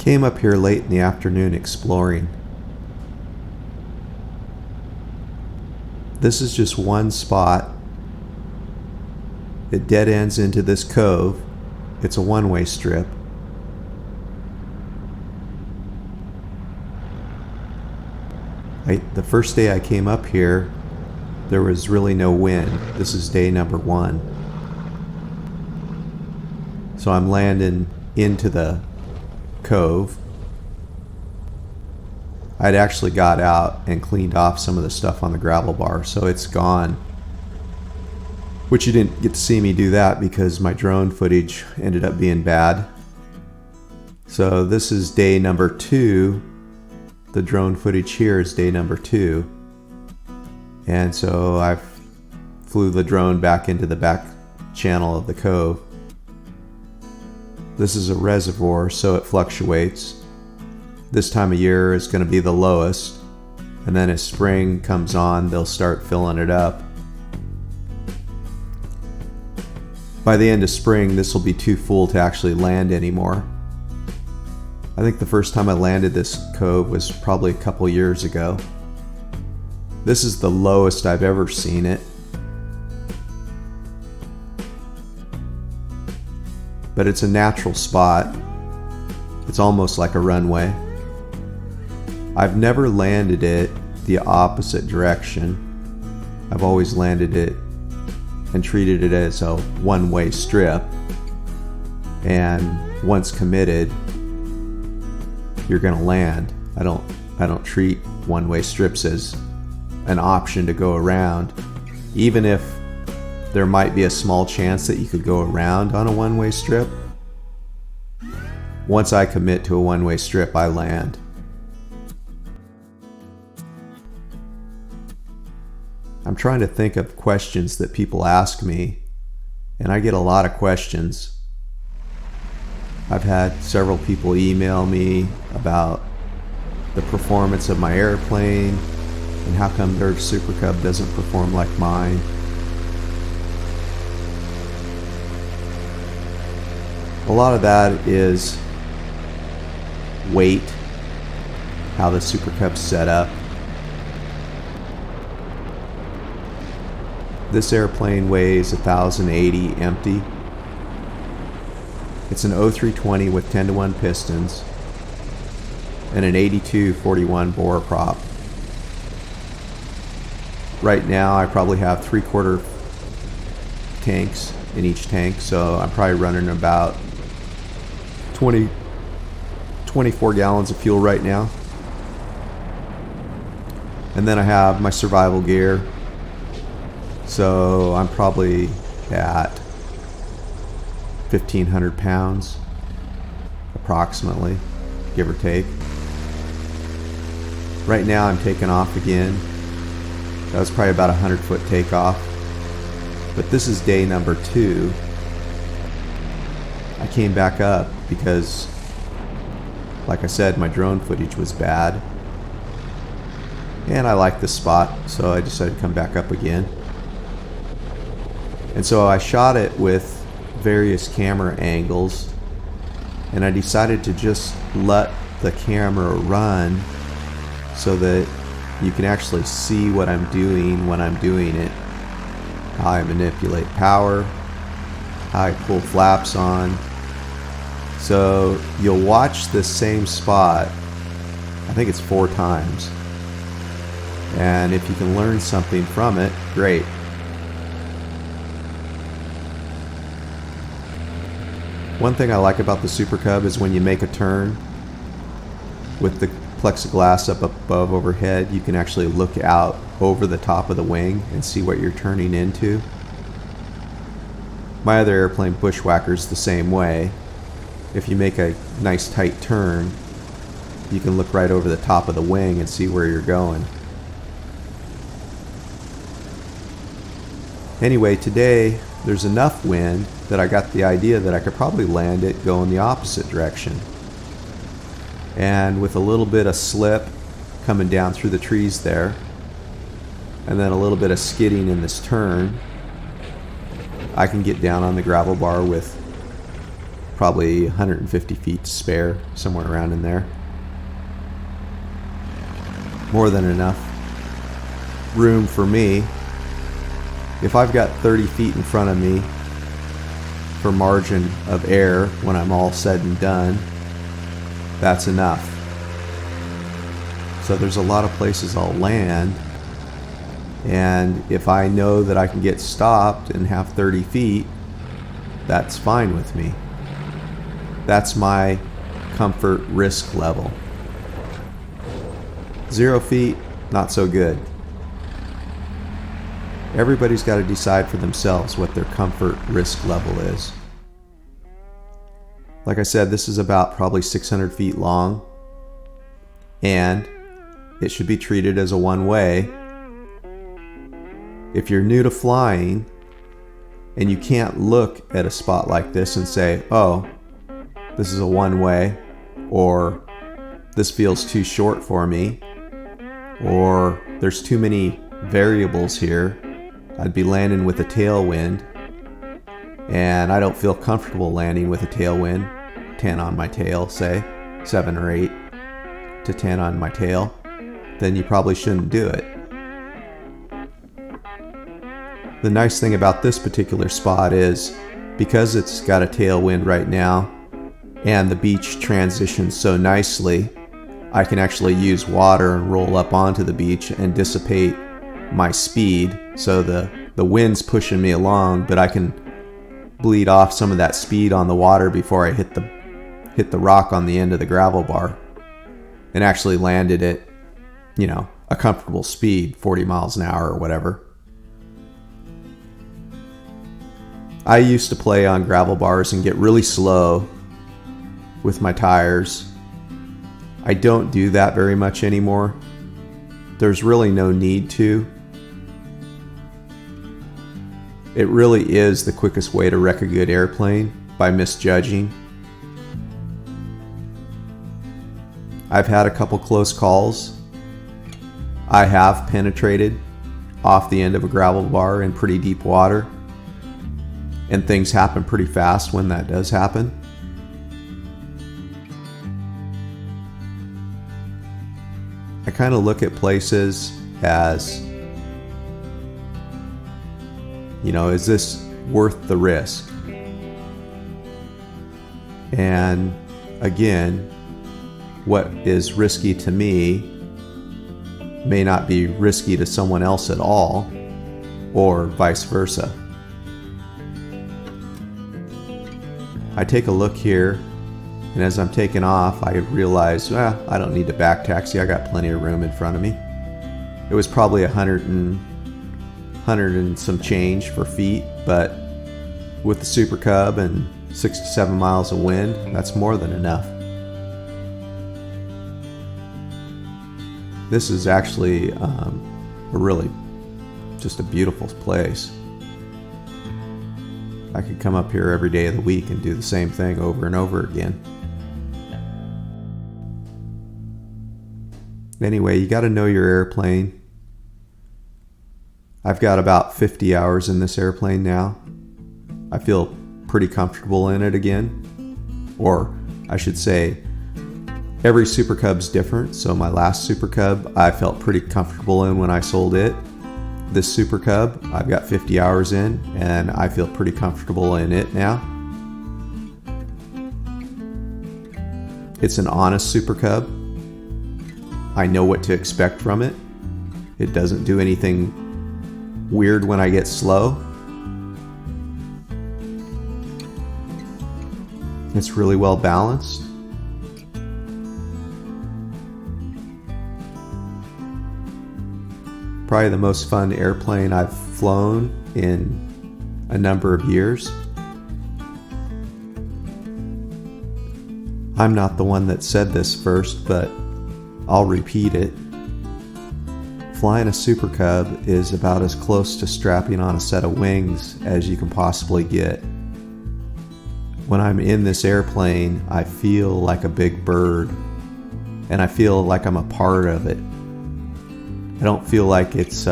Came up here late in the afternoon exploring. This is just one spot. It dead ends into this cove. It's a one-way strip. The first day I came up here, there was really no wind. This is day number 1. So I'm landing into the cove. I'd actually got out and cleaned off some of the stuff on the gravel bar, so it's gone. Which you didn't get to see me do that because my drone footage ended up being bad. So this is day number 2. The drone footage here is day number 2. And so I flew the drone back into the back channel of the cove. This is a reservoir, so it fluctuates. This time of year is going to be the lowest, and then as spring comes on, they'll start filling it up. By the end of spring, this will be too full to actually land anymore. I think the first time I landed this cove was probably a couple years ago. This is the lowest I've ever seen it. But it's a natural spot. It's almost like a runway. I've never landed it the opposite direction. I've always landed it and treated it as a one-way strip. And once committed, you're gonna land. I don't treat one-way strips as an option to go around, even if there might be a small chance that you could go around on a one-way strip. Once I commit to a one-way strip, I land. I'm trying to think of questions that people ask me, and I get a lot of questions. I've had several people email me about the performance of my airplane and how come their Super Cub doesn't perform like mine. A lot of that is weight, how the Super Cub's set up. This airplane weighs 1,080 empty. It's an 0320 with 10-to-1 pistons and an 8241 bore prop. Right now I probably have 3/4 tanks in each tank, so I'm probably running about 24 gallons of fuel right now. And then I have my survival gear, so I'm probably at 1,500 pounds approximately, give or take. Right now I'm taking off again. That was probably about a 100-foot takeoff. But this is day number 2. I came back up because, like I said, my drone footage was bad. And I liked this spot, so I decided to come back up again. And so I shot it with various camera angles, and I decided to just let the camera run so that you can actually see what I'm doing when I'm doing it. How I manipulate power, how I pull flaps on. So you'll watch this same spot, I think it's 4 times. And if you can learn something from it, great. One thing I like about the Super Cub is when you make a turn with the plexiglass up above overhead, you can actually look out over the top of the wing and see what you're turning into. My other airplane, Bushwhacker's, the same way. If you make a nice tight turn, you can look right over the top of the wing and see where you're going. Anyway, today there's enough wind that I got the idea that I could probably land it going the opposite direction. And with a little bit of slip coming down through the trees there, and then a little bit of skidding in this turn, I can get down on the gravel bar with probably 150 feet to spare, somewhere around in there. More than enough room for me. If I've got 30 feet in front of me for margin of error when I'm all said and done, that's enough. So there's a lot of places I'll land, and if I know that I can get stopped and have 30 feet, that's fine with me. That's my comfort risk level. 0 feet, not so good. Everybody's got to decide for themselves what their comfort risk level is. Like I said, this is about probably 600 feet long, and it should be treated as a one-way. If you're new to flying and you can't look at a spot like this and say, oh, this is a one-way, or this feels too short for me, or there's too many variables here, I'd be landing with a tailwind, and I don't feel comfortable landing with a tailwind, 10 on my tail, say, 7 or 8 to 10 on my tail, then you probably shouldn't do it. The nice thing about this particular spot is, because it's got a tailwind right now, and the beach transitions so nicely, I can actually use water and roll up onto the beach and dissipate my speed, so the wind's pushing me along, but I can bleed off some of that speed on the water before I hit the rock on the end of the gravel bar, and actually landed at, a comfortable speed, 40 miles an hour or whatever. I used to play on gravel bars and get really slow with my tires. I don't do that very much anymore. There's really no need to. It really is the quickest way to wreck a good airplane, by misjudging. I've had a couple close calls. I have penetrated off the end of a gravel bar in pretty deep water, and things happen pretty fast when that does happen. I kind of look at places as, is this worth the risk? And again, what is risky to me may not be risky to someone else at all, or vice versa. I take a look here, and as I'm taking off, I realize, I don't need to back taxi. I got plenty of room in front of me. It was probably 100 and some change for feet, but with the Super Cub and 6 to 7 miles of wind, that's more than enough. This is actually just a beautiful place. I could come up here every day of the week and do the same thing over and over again. Anyway, you got to know your airplane. I've got about 50 hours in this airplane now. I feel pretty comfortable in it again. Or I should say, every Super Cub's different. So my last Super Cub, I felt pretty comfortable in when I sold it. This Super Cub, I've got 50 hours in, and I feel pretty comfortable in it now. It's an honest Super Cub. I know what to expect from it. It doesn't do anything weird when I get slow. It's really well balanced. Probably the most fun airplane I've flown in a number of years. I'm not the one that said this first, but I'll repeat it. Flying a Super Cub is about as close to strapping on a set of wings as you can possibly get. When I'm in this airplane, I feel like a big bird, and I feel like I'm a part of it. I don't feel like it's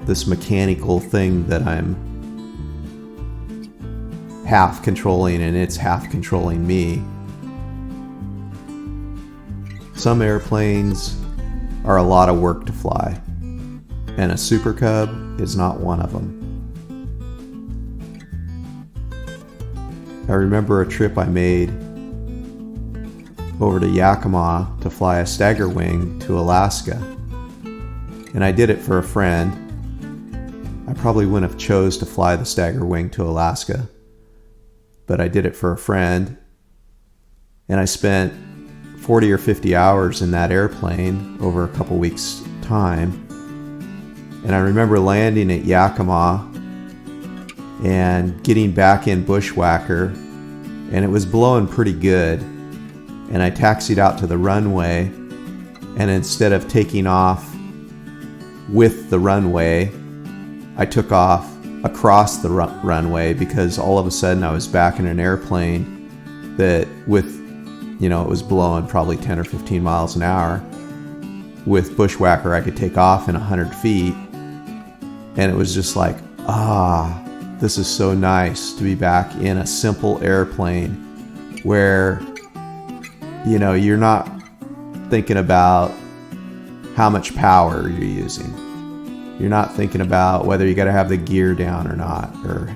this mechanical thing that I'm half controlling and it's half controlling me. Some airplanes are a lot of work to fly, and a Super Cub is not one of them. I remember a trip I made over to Yakima to fly a Staggerwing to Alaska, and I did it for a friend. I probably wouldn't have chose to fly the Staggerwing to Alaska, but I did it for a friend, and I spent 40 or 50 hours in that airplane over a couple weeks' time. And I remember landing at Yakima and getting back in Bushwhacker, and it was blowing pretty good. And I taxied out to the runway, and instead of taking off with the runway, I took off across the runway, because all of a sudden I was back in an airplane that it was blowing probably 10 or 15 miles an hour. With Bushwhacker, I could take off in 100 feet. And it was just like, this is so nice to be back in a simple airplane where, you're not thinking about how much power you're using. You're not thinking about whether you got to have the gear down or not, or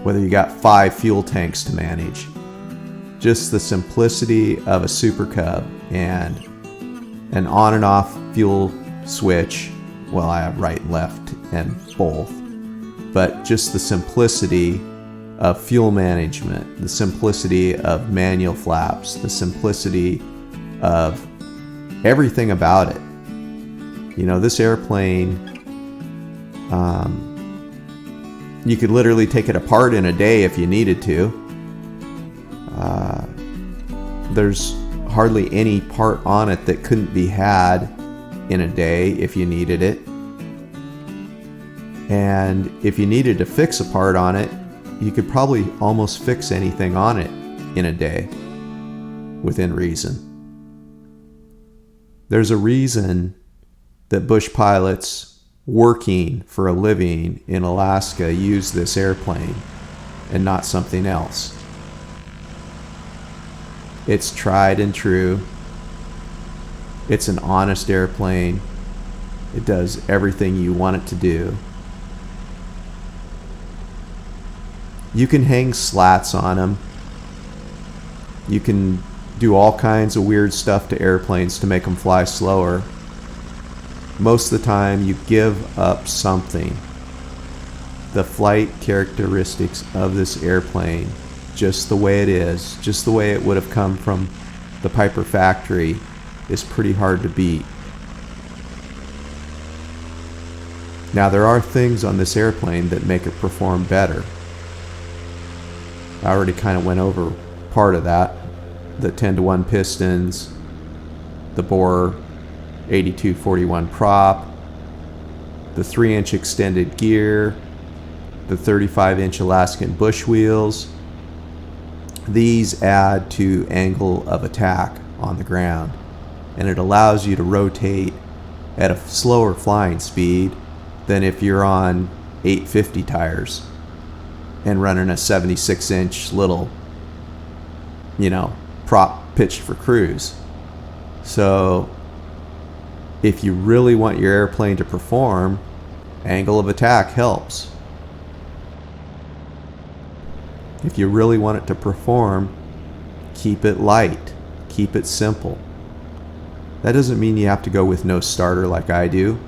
whether you got 5 fuel tanks to manage. Just the simplicity of a Super Cub and an on and off fuel switch. Well, I have right and left and both. But just the simplicity of fuel management, the simplicity of manual flaps, the simplicity of everything about it. This airplane, you could literally take it apart in a day if you needed to. There's hardly any part on it that couldn't be had in a day if you needed it. And if you needed to fix a part on it, you could probably almost fix anything on it in a day, within reason. There's a reason that bush pilots working for a living in Alaska use this airplane and not something else. It's tried and true. It's an honest airplane. It does everything you want it to do. You can hang slats on them. You can do all kinds of weird stuff to airplanes to make them fly slower. Most of the time, you give up something. The flight characteristics of this airplane, just the way it is, just the way it would have come from the Piper factory, is pretty hard to beat. Now, there are things on this airplane that make it perform better. I already kind of went over part of that. The 10-to-1 pistons, the Bore 8241 prop, the 3-inch extended gear, the 35-inch Alaskan bush wheels. These add to angle of attack on the ground, and it allows you to rotate at a slower flying speed than if you're on 850 tires and running a 76-inch little, prop pitched for cruise. So if you really want your airplane to perform, angle of attack helps. If you really want it to perform, keep it light, keep it simple. That doesn't mean you have to go with no starter like I do.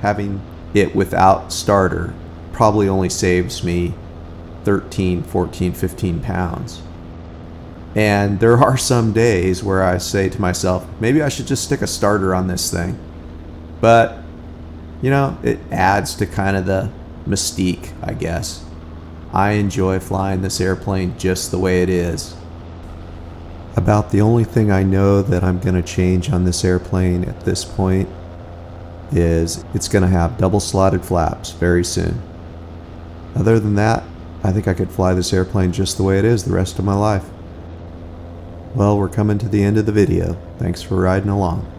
Having it without starter probably only saves me 13, 14, 15 pounds. And there are some days where I say to myself, maybe I should just stick a starter on this thing. But, it adds to kind of the mystique, I guess. I enjoy flying this airplane just the way it is. About the only thing I know that I'm going to change on this airplane at this point is it's going to have double slotted flaps very soon. Other than that, I think I could fly this airplane just the way it is the rest of my life. Well, we're coming to the end of the video. Thanks for riding along.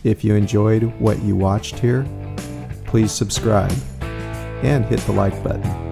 If you enjoyed what you watched here, please subscribe and hit the like button.